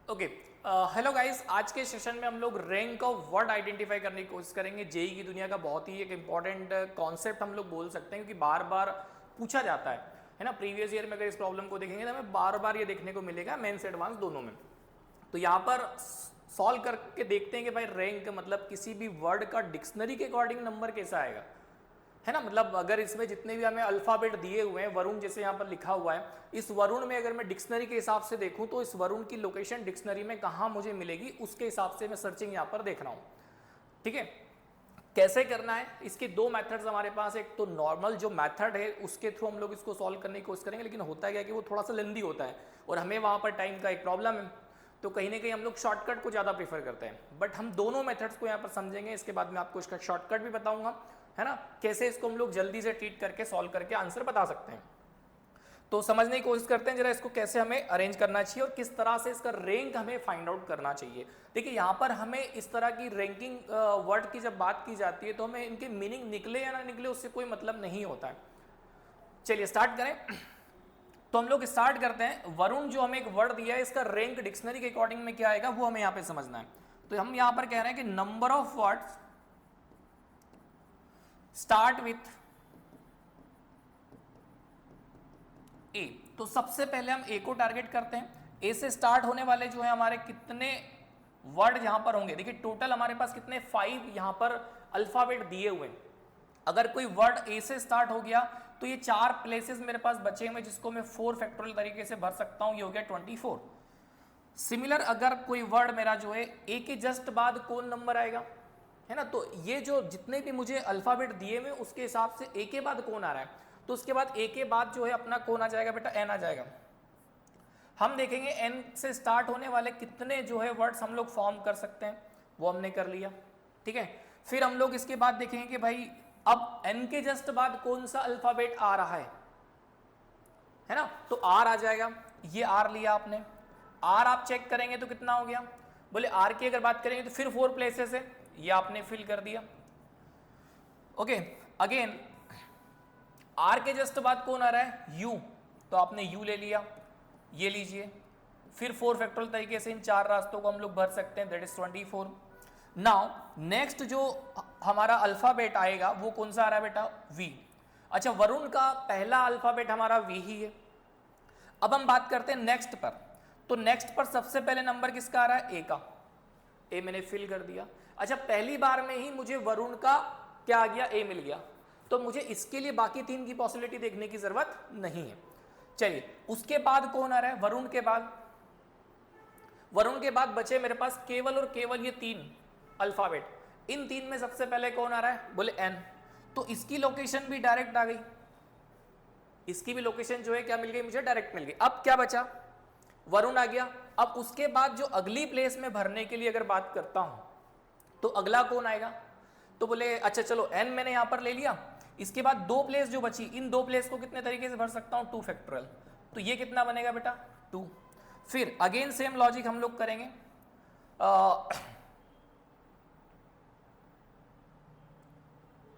Okay, hello guys. आज के session में हम लोग रैंक ऑफ वर्ड आइडेंटिफाई करने की कोशिश करेंगे। जेई की दुनिया का बहुत ही एक इंपॉर्टेंट कॉन्सेप्ट हम लोग बोल सकते हैं, क्योंकि बार बार पूछा जाता है ना। प्रीवियस ईयर में अगर इस प्रॉब्लम को देखेंगे तो हमें बार बार ये देखने को मिलेगा, मेंस एडवांस दोनों में। तो यहाँ पर सॉल्व करके देखते हैं कि भाई रैंक मतलब किसी भी वर्ड का डिक्शनरी के अकॉर्डिंग नंबर कैसा आएगा, है ना। मतलब अगर इसमें जितने भी हमें अल्फाबेट दिए हुए हैं, वरुण जैसे यहाँ पर लिखा हुआ है, इस वरुण में अगर मैं डिक्शनरी के हिसाब से देखूं तो इस वरुण की लोकेशन डिक्शनरी में कहाँ मुझे मिलेगी, उसके हिसाब से मैं सर्चिंग यहाँ पर देख रहा हूँ। ठीक है, कैसे करना है, इसके दो मेथड्स हमारे पास। एक तो नॉर्मल जो मेथड है उसके थ्रू हम लोग इसको सॉल्व करने की कोशिश करेंगे, लेकिन होता है कि वो थोड़ा सा लेंदी होता है और हमें वहाँ पर टाइम का एक प्रॉब्लम है, तो कहीं ना कहीं हम लोग शॉर्टकट को ज़्यादा प्रीफर करते हैं। बट हम दोनों मेथड्स को यहाँ पर समझेंगे, इसके बाद मैं आपको इसका शॉर्टकट भी बताऊंगा, है ना, कैसे इसको हम लोग जल्दी से ट्रीट करके सॉल्व करके आंसर बता सकते हैं। तो समझने की कोशिश करते हैं जरा इसको कैसे हमें अरेंज करना चाहिए और किस तरह से इसका रैंक हमें फाइंड आउट करना चाहिए। देखिए यहाँ पर हमें इस तरह की रैंकिंग वर्ड की जब बात की जाती है तो हमें इनके मीनिंग निकले या ना निकले उससे कोई मतलब नहीं होता है। चलिए स्टार्ट करें। तो हम लोग स्टार्ट करते हैं। वरुण जो हमें एक वर्ड दिया है, इसका रैंक डिक्शनरी के अकॉर्डिंग में क्या आएगा वो हमें यहाँ पे समझना है। तो हम यहाँ पर कह रहे हैं कि number of words start with A. तो सबसे पहले हम ए को टारगेट करते हैं। ए से स्टार्ट होने वाले जो है हमारे कितने वर्ड यहां पर होंगे, देखिए टोटल हमारे पास कितने 5 यहां पर अल्फाबेट दिए हुए हैं। अगर कोई वर्ड ए से स्टार्ट हो गया तो ये 4 प्लेसेस मेरे पास बचे हुए जिसको मैं 4 फैक्टोरियल तरीके से भर सकता हूं, ये हो गया 24। सिमिलर अगर कोई वर्ड मेरा जो है ए के जस्ट बाद कौन नंबर आएगा, है ना, तो ये जो जितने भी मुझे अल्फाबेट दिए हुए उसके हिसाब से ए के बाद कौन आ रहा है, तो उसके बाद ए के बाद जो है अपना कौन आ जाएगा बेटा, एन आ जाएगा। हम देखेंगे एन से स्टार्ट होने वाले कितने जो है वर्ड्स हम लोग फॉर्म कर सकते हैं, वो हमने कर लिया। ठीक है, फिर हम लोग इसके बाद देखेंगे कि भाई अब एन के जस्ट बाद कौन सा अल्फाबेट आ रहा है ना, तो आर आ जाएगा। ये आर लिया आपने, आर आप चेक करेंगे तो कितना हो गया, बोले आर की अगर बात करेंगे तो फिर 4 प्लेसेस है, ये आपने फिल कर दिया। ओके, अगेन आर के जस्ट बाद कौन आ रहा है, यू, तो आपने यू ले लिया, ये लीजिए। फिर 4 फैक्टोरियल तरीके से इन 4 रास्तों को हम लोग भर सकते हैं, दैट इज 24। नाउ नेक्स्ट जो हमारा अल्फाबेट आएगा वो कौन सा आ रहा है बेटा, वी। अच्छा, वरुण का पहला अल्फाबेट हमारा वी ही है। अब हम बात करते हैं नेक्स्ट पर। तो नेक्स्ट पर सबसे पहले नंबर किसका आ रहा है, ए का, ए मैंने फिल कर दिया। अच्छा, पहली बार में ही मुझे वरुण का क्या आ गया, ए मिल गया, तो मुझे इसके लिए बाकी 3 की पॉसिबिलिटी देखने की जरूरत नहीं है। चलिए उसके बाद कौन आ रहा है, वरुण के बाद, वरुण के बाद बचे मेरे पास केवल और केवल ये 3 अल्फाबेट। इन 3 में सबसे पहले कौन आ रहा है, बोले एन, तो इसकी लोकेशन भी डायरेक्ट आ गई, इसकी भी लोकेशन जो है क्या मिल गई, मुझे डायरेक्ट मिल गई। अब क्या बचा, वरुण आ गया। अब उसके बाद जो अगली प्लेस में भरने के लिए अगर बात करता हूं तो अगला कौन आएगा, तो बोले अच्छा चलो एन मैंने यहां पर ले लिया। इसके बाद 2 प्लेस जो बची, इन 2 प्लेस को कितने तरीके से भर सकता हूं, 2 फैक्टोरियल, तो ये कितना बनेगा बेटा, 2। फिर अगेन सेम लॉजिक हम लोग करेंगे।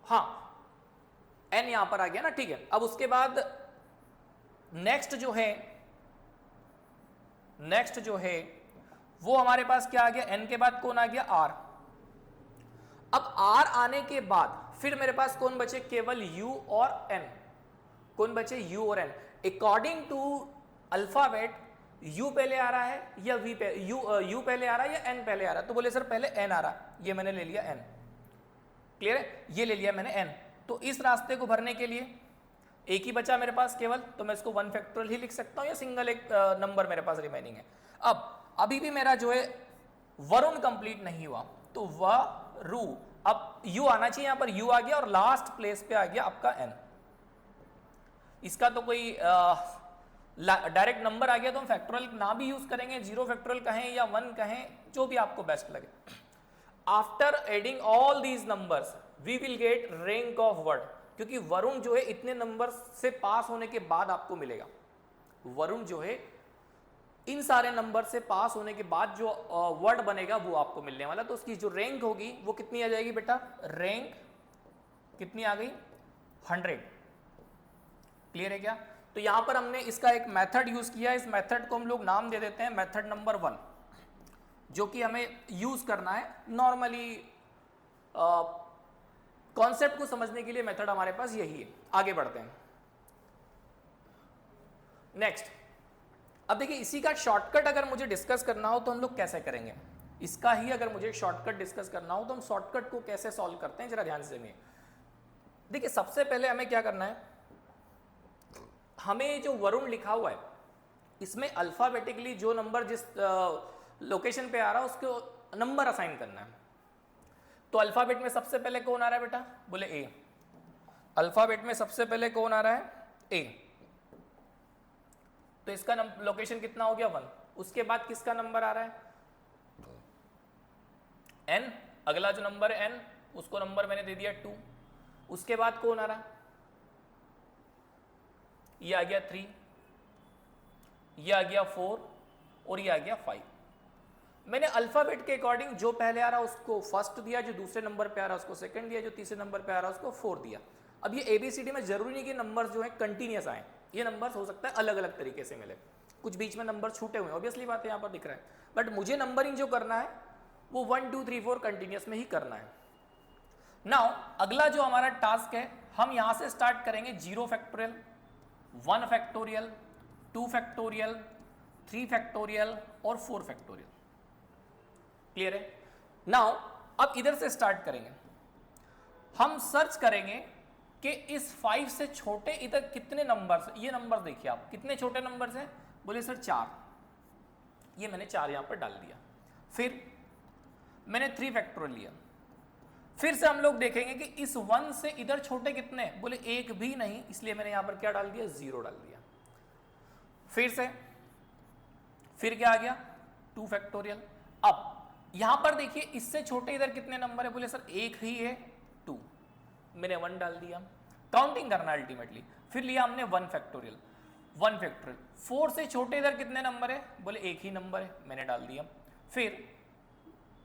हाँ, एन यहां पर आ गया ना, ठीक है। अब उसके बाद नेक्स्ट जो है वो हमारे पास क्या आ गया, एन के बाद कौन आ गया, आर। अब आर आने के बाद फिर मेरे पास कौन बचे, केवल यू और एन। कौन बचे, यू और N. According to alphabet U पहले आ रहा है या वी पे, यू पहले आ रहा है या एन पहले आ रहा है, तो बोले सर पहले एन आ रहा है, ये मैंने ले लिया एन। क्लियर है, ये ले लिया मैंने एन। तो इस रास्ते को भरने के लिए एक ही बचा मेरे पास केवल, तो मैं इसको 1 फैक्टोरियल ही लिख सकता हूं या सिंगल एक नंबर मेरे पास रिमेनिंग है। अब अभी भी मेरा जो है वरुण कंप्लीट नहीं हुआ, तो वरु, अब यू आना चाहिए, यहां पर यू आ गया और लास्ट प्लेस पे आ गया आपका एन। इसका तो कोई डायरेक्ट नंबर आ गया तो हम फैक्टोरियल ना भी यूज करेंगे, 0 फैक्टोरियल कहें या 1 कहें, जो भी आपको बेस्ट लगे। After adding all these numbers we will get rank of word, क्योंकि वरुण जो है इतने नंबर से पास होने के बाद आपको मिलेगा। वरुण जो है इन सारे नंबर से पास होने के बाद जो वर्ड बनेगा वो आपको मिलने वाला, तो उसकी जो रैंक होगी वो कितनी आ जाएगी बेटा, रैंक कितनी आ गई, 100। क्लियर है क्या, तो यहां पर हमने इसका एक मेथड यूज किया, इस मेथड को हम लोग नाम दे देते हैं मेथड नंबर 1। जो कि हमें यूज करना है नॉर्मली। कॉन्सेप्ट को समझने के लिए मेथड हमारे पास यही है। आगे बढ़ते हैं नेक्स्ट। अब देखिए इसी का शॉर्टकट अगर मुझे डिस्कस करना हो तो हम लोग कैसे करेंगे, इसका ही अगर मुझे शॉर्टकट डिस्कस करना हो तो हम शॉर्टकट को कैसे सॉल्व करते हैं, जरा ध्यान से सुनिए। देखिए सबसे पहले हमें क्या करना है, हमें जो वरुण लिखा हुआ है इसमें अल्फाबेटिकली जो नंबर जिस लोकेशन पे आ रहा है उसको नंबर असाइन करना है। तो अल्फाबेट में सबसे पहले कौन आ रहा है बेटा, बोले ए। अल्फाबेट में सबसे पहले कौन आ रहा है, ए। तो इसका लोकेशन कितना हो गया 1। उसके बाद किसका नंबर आ रहा है, एन। अगला जो नंबर है एन, उसको नंबर मैंने दे दिया 2। उसके बाद कौन आ रहा है, ये आ गया 3, ये आ गया 4 और ये आ गया 5। मैंने अल्फाबेट के अकॉर्डिंग जो पहले आ रहा है उसको फर्स्ट दिया, जो दूसरे नंबर पे आ रहा है उसको सेकंड दिया, जो तीसरे नंबर पे आ रहा है उसको 4 दिया। अब ये एबीसीडी में जरूरी नहीं कि नंबर्स जो है कंटिन्यूस आए, ये नंबर्स हो सकता है अलग अलग तरीके से मिले, कुछ बीच में नंबर छूटे हुए हैं, ऑब्वियसली बात है यहाँ पर दिख रहा है। बट मुझे नंबरिंग जो करना है वो 1 2 3 4 कंटिन्यूस में ही करना है। नाउ अगला जो हमारा टास्क है, हम यहां से स्टार्ट करेंगे 0 फैक्टोरियल, 1 फैक्टोरियल, 2 फैक्टोरियल, 3 फैक्टोरियल और 4 फैक्टोरियल। क्लियर है। नाउ अब इधर से स्टार्ट करेंगे, हम सर्च करेंगे कि इस 5 से छोटे इधर कितने नंबर्स, ये नंबर देखिए आप कितने छोटे नंबर्स हैं, बोले सर 4। ये मैंने 4 यहां पर डाल दिया। फिर मैंने 3 फैक्टोरियल लिया। फिर से हम लोग देखेंगे कि इस 1 से इधर छोटे कितने, बोले एक भी नहीं, इसलिए मैंने यहां पर क्या डाल दिया, 0 डाल दिया। फिर क्या आ गया 2 फैक्टोरियल। अब यहां पर देखिए इससे छोटे इधर कितने नंबर है, बोले सर एक ही है 2, मैंने 1 डाल दिया। काउंटिंग करना अल्टीमेटली। फिर लिया हमने 1 फैक्टोरियल, 1 फैक्टोरियल। 4 से छोटे इधर कितने नंबर है, बोले एक ही नंबर है, मैंने डाल दिया। फिर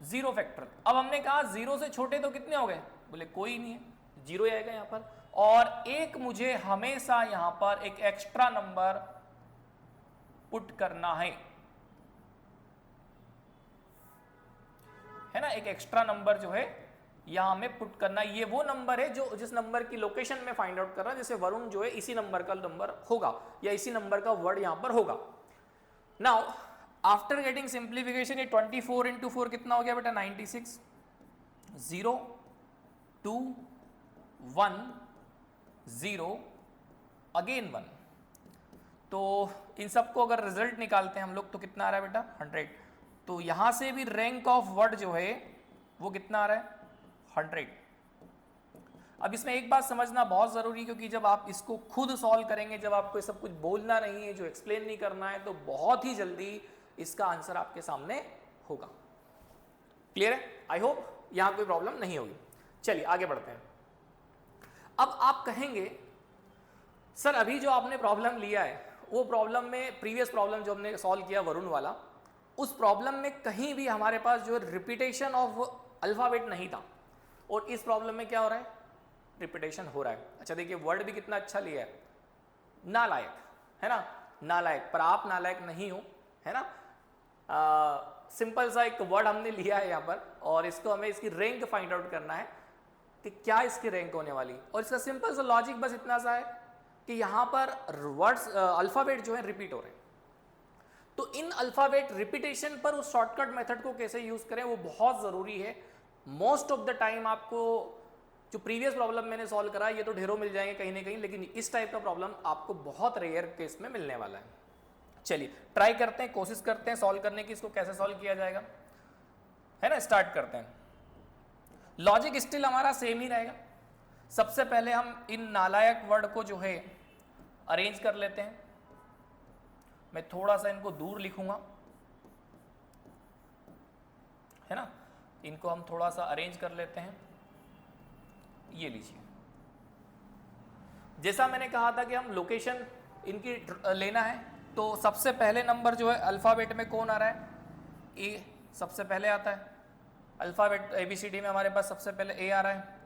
0 फैक्टोरियल। अब हमने कहा 0 से छोटे तो कितने हो गए, बोले कोई नहीं है, 0 ही आएगा यहां पर। और एक मुझे हमेशा यहां पर एक एक्स्ट्रा नंबर पुट करना है ना, एक एक्स्ट्रा नंबर जो है यहां हमें पुट करना। ये वो नंबर है जो जिस नंबर की लोकेशन में फाइंड आउट कर रहा है, जैसे वरुण जो है इसी नंबर का नंबर होगा या इसी नंबर का वर्ड यहां पर होगा। नाउ आफ्टर गेटिंग सिंप्लीफिकेशन, ये 24 इंटू 4 कितना हो गया बेटा, 96। 0 2 1 0 अगेन 1। तो इन सबको अगर रिजल्ट निकालते हैं हम लोग तो कितना आ रहा है बेटा, 100। तो यहां से भी रैंक ऑफ वर्ड जो है वो कितना आ रहा है, 100। अब इसमें एक बात समझना बहुत जरूरी है, क्योंकि जब आप इसको खुद सॉल्व करेंगे, जब आपको ये सब कुछ बोलना नहीं है, जो एक्सप्लेन नहीं करना है, तो बहुत ही जल्दी इसका आंसर आपके सामने होगा। क्लियर है, आई होप यहां कोई प्रॉब्लम नहीं होगी। चलिए आगे बढ़ते हैं। अब आप कहेंगे सर अभी जो आपने प्रॉब्लम लिया है वो प्रॉब्लम में, प्रीवियस प्रॉब्लम जो हमने सॉल्व किया वरुण वाला, उस प्रॉब्लम में कहीं भी हमारे पास जो रिपीटेशन ऑफ अल्फाबेट नहीं था, और इस प्रॉब्लम में क्या हो रहा है, रिपीटेशन हो रहा है। अच्छा देखिए वर्ड भी कितना अच्छा लिया है, नालायक, है ना, नालायक। पर आप नालायक नहीं हो, है ना। सिंपल सा एक वर्ड हमने लिया है यहाँ पर, और इसको हमें इसकी रैंक फाइंड आउट करना है कि क्या इसकी रैंक होने वाली। और इसका सिंपल सा लॉजिक बस इतना सा है कि यहाँ पर वर्ड्स अल्फाबेट जो है रिपीट हो रहे हैं, तो इन अल्फाबेट रिपीटेशन पर उस शॉर्टकट मेथड को कैसे यूज करें वो बहुत जरूरी है। मोस्ट ऑफ द टाइम आपको जो प्रीवियस प्रॉब्लम मैंने सॉल्व करा ये तो ढेरों मिल जाएंगे कहीं ना कहीं, लेकिन इस टाइप का प्रॉब्लम आपको बहुत रेयर केस में मिलने वाला है। चलिए ट्राई करते हैं, कोशिश करते हैं सॉल्व करने की, इसको कैसे सॉल्व किया जाएगा, है ना। स्टार्ट करते हैं। लॉजिक स्टिल हमारा सेम ही रहेगा। सबसे पहले हम इन नालायक वर्ड को जो है अरेंज कर लेते हैं। मैं थोड़ा सा इनको दूर लिखूंगा, है ना, इनको हम थोड़ा सा अरेंज कर लेते हैं। ये लीजिए, जैसा मैंने कहा था कि हम लोकेशन इनकी लेना है, तो सबसे पहले नंबर जो है अल्फाबेट में कौन आ रहा है, ए सबसे पहले आता है। अल्फाबेट एबीसीडी में हमारे पास सबसे पहले ए आ रहा है,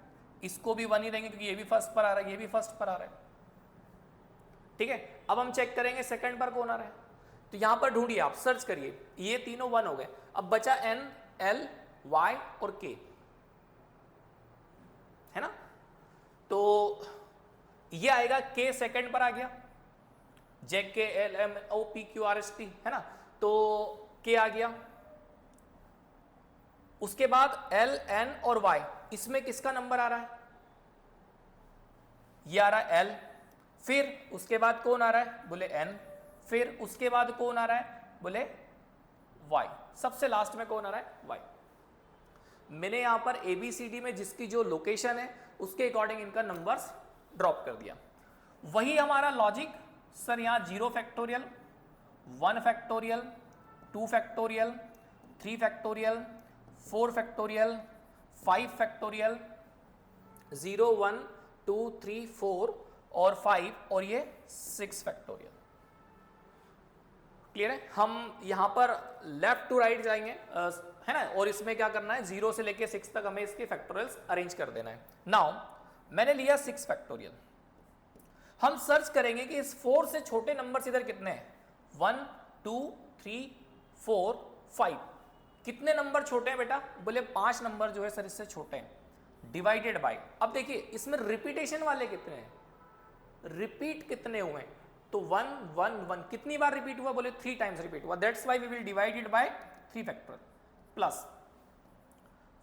इसको भी 1 ही देंगे क्योंकि ये भी फर्स्ट पर आ रहा है, ये भी फर्स्ट पर आ रहा है। ठीक है, अब हम चेक करेंगे सेकंड पर कौन आ रहा है। तो यहां पर ढूंढिए, आप सर्च करिए, ये तीनों 1 हो गए। अब बचा n, l, y और k, है ना। तो ये आएगा k सेकंड पर आ गया, J K L M O P Q R S T, है ना। तो k आ गया। उसके बाद l, n और y, इसमें किसका नंबर आ रहा है? ये आ रहा है l। फिर उसके बाद कौन आ रहा है? बोले n। फिर उसके बाद कौन आ रहा है? बोले y। सबसे लास्ट में कौन आ रहा है? y। मैंने यहां पर ABCD में जिसकी जो लोकेशन है उसके अकॉर्डिंग इनका नंबर्स ड्रॉप कर दिया। वही हमारा लॉजिक सर, यहां 0 factorial, 1 factorial, 2 factorial, 3 factorial, 4 factorial, 5 factorial, 0, 1, 2, 3, 4 और 5 और ये 6 फैक्टोरियल। क्लियर है? हम यहां पर लेफ्ट टू राइट जाएंगे, है ना, और इसमें क्या करना है, 0 से लेके 6 तक हमें इसके फैक्टोरियल्स अरेंज कर देना है। नाउ मैंने लिया 6 फैक्टोरियल, हम सर्च करेंगे कि इस 4 से छोटे नंबर्स इधर कितने हैं। 1, 2, 3, 4, 5। कितने नंबर छोटे हैं बेटा? बोले 5 नंबर जो है सर इससे छोटे हैं, डिवाइडेड बाय। अब देखिए इसमें रिपीटेशन वाले कितने हैं, रिपीट कितने हुए हैं, तो 1, 1, 1 कितनी बार रिपीट हुआ? बोले 3 टाइम्स रिपीट हुआ। That's why we will divide it by 3 factorial plus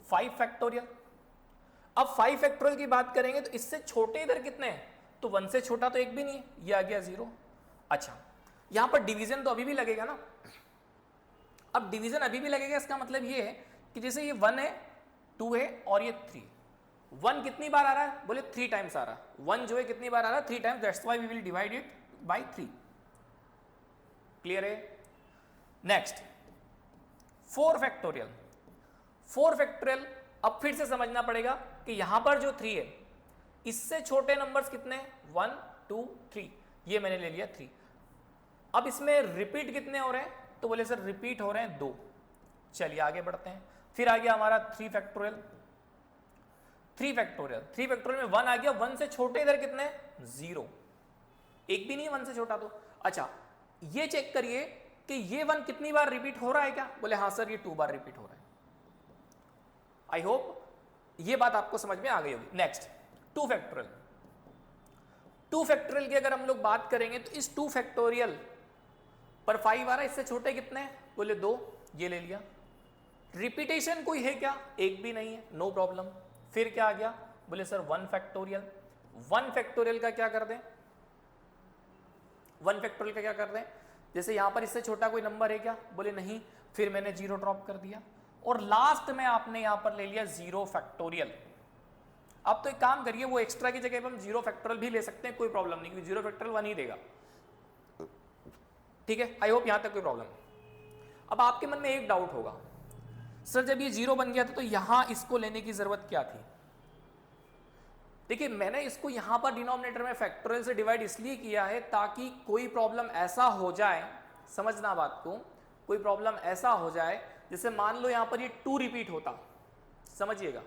5 factorial. अब 5 फैक्टोरियल की बात करेंगे तो इससे छोटे इधर कितने हैं, तो 1 से छोटा तो एक भी नहीं है, ये आ गया 0। अच्छा, यहां पर डिवीजन तो अभी भी लगेगा ना। अब डिवीजन अभी भी लगेगा, इसका मतलब ये है कि जैसे ये 1 है, 2 है और ये 3। 1 कितनी बार आ रहा है? बोले 3 टाइम्स आ रहा है। 1 जो है कितनी बार आ रहा है? 3 times. That's why we will divide it by 3। Clear है? Next 4 factorial. 4 फैक्टोरियल, अब फिर से समझना पड़ेगा कि यहां पर जो 3 है इससे छोटे नंबर्स कितने? 1, 2, 3। ये मैंने ले लिया 3। अब इसमें रिपीट कितने हो रहे हैं? तो बोले सर रिपीट हो रहे हैं 2। चलिए आगे बढ़ते हैं। फिर आ गया हमारा 3 फैक्टोरियल। 3 फैक्टोरियल, 3 फैक्टोरियल में 1 आ गया। 1 से छोटे इधर कितने? 0। एक भी नहीं है 1 से छोटा तो। अच्छा, ये चेक करिए कि ये 1 कितनी बार रिपीट हो रहा है क्या? बोले हाँ सर ये 2 बार रिपीट हो रहा है। आई होप ये बात आपको समझ में आ गई होगी। Next 2 factorial. 2 फैक्टोरियल की अगर हम लोग बात करेंगे तो इस 2 फैक्टोरियल पर 5 आ रहा है, इससे छोटे कितने हैं? बोले 2, ये ले लिया। रिपीटेशन कोई है क्या? एक भी नहीं है, नो प्रॉब्लम। फिर क्या आ गया? बोले सर 1 फैक्टोरियल। 1 फैक्टोरियल का क्या कर दें? 1 फैक्टोरियल का क्या कर दें? जैसे यहां पर इससे छोटा कोई नंबर है क्या? बोले नहीं। फिर मैंने 0 ड्रॉप कर दिया और लास्ट में आपने यहां पर ले लिया 0 फैक्टोरियल। अब तो एक काम करिए, वो एक्स्ट्रा की जगह पर हम 0 फैक्टोरियल भी ले सकते हैं, कोई प्रॉब्लम नहीं, क्योंकि 0 फैक्टोरियल 1 ही देगा। ठीक है, आई होप यहां तक कोई प्रॉब्लम। अब आपके मन में एक डाउट होगा, सर जब ये 0 बन गया था तो यहां इसको लेने की जरूरत क्या थी? देखिए मैंने इसको यहां पर डिनोमिनेटर में फैक्टोरियल से डिवाइड इसलिए किया है ताकि कोई प्रॉब्लम ऐसा हो जाए, समझना बात को, कोई प्रॉब्लम ऐसा हो जाए जैसे मान लो यहां पर ये 2 रिपीट होता, समझिएगा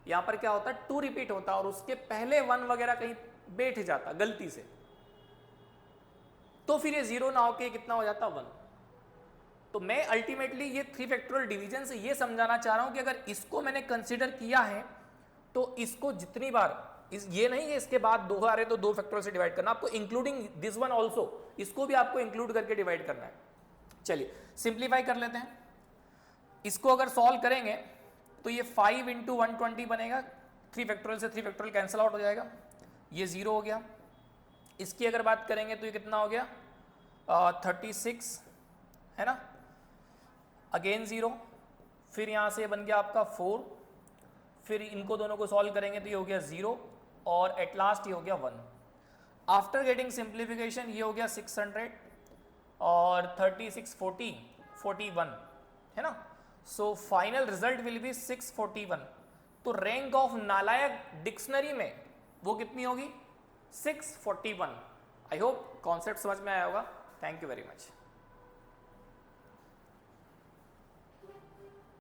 यहां पर क्या होता, 2 रिपीट होता और उसके पहले 1 वगैरह कहीं बैठ जाता गलती से, तो फिर ये 0 ना होके कितना हो जाता 1। तो मैं अल्टीमेटली ये 3 फैक्टोरियल डिवीजन से ये समझाना चाह रहा हूं कि अगर इसको मैंने कंसीडर किया है तो इसको जितनी बार ये नहीं है इसके बाद 2 आ रहे तो 2 फैक्टोरियल से डिवाइड करना, आपको इंक्लूडिंग दिस वन ऑल्सो, इसको भी आपको इंक्लूड करके डिवाइड करना है। चलिए सिंप्लीफाई कर लेते हैं। इसको अगर सॉल्व करेंगे तो ये 5 इंटू 120 बनेगा। 3 फैक्टोरियल से 3 फैक्टोरियल कैंसिल आउट हो जाएगा, ये 0 हो गया। इसकी अगर बात करेंगे तो ये कितना हो गया 36, है ना, अगेन 0। फिर यहां से बन गया आपका 4, फिर इनको दोनों को सॉल्व करेंगे तो ये हो गया 0 और एट लास्ट ये हो गया 1। आफ्टर गेटिंग सिंप्लीफिकेशन ये हो गया 600 और 36, 40, 41, है ना। So final result will be 641। तो रैंक ऑफ नालायक डिक्शनरी में वो कितनी होगी 641। आई होप कॉन्सेप्ट समझ में आया होगा। Thank you very much.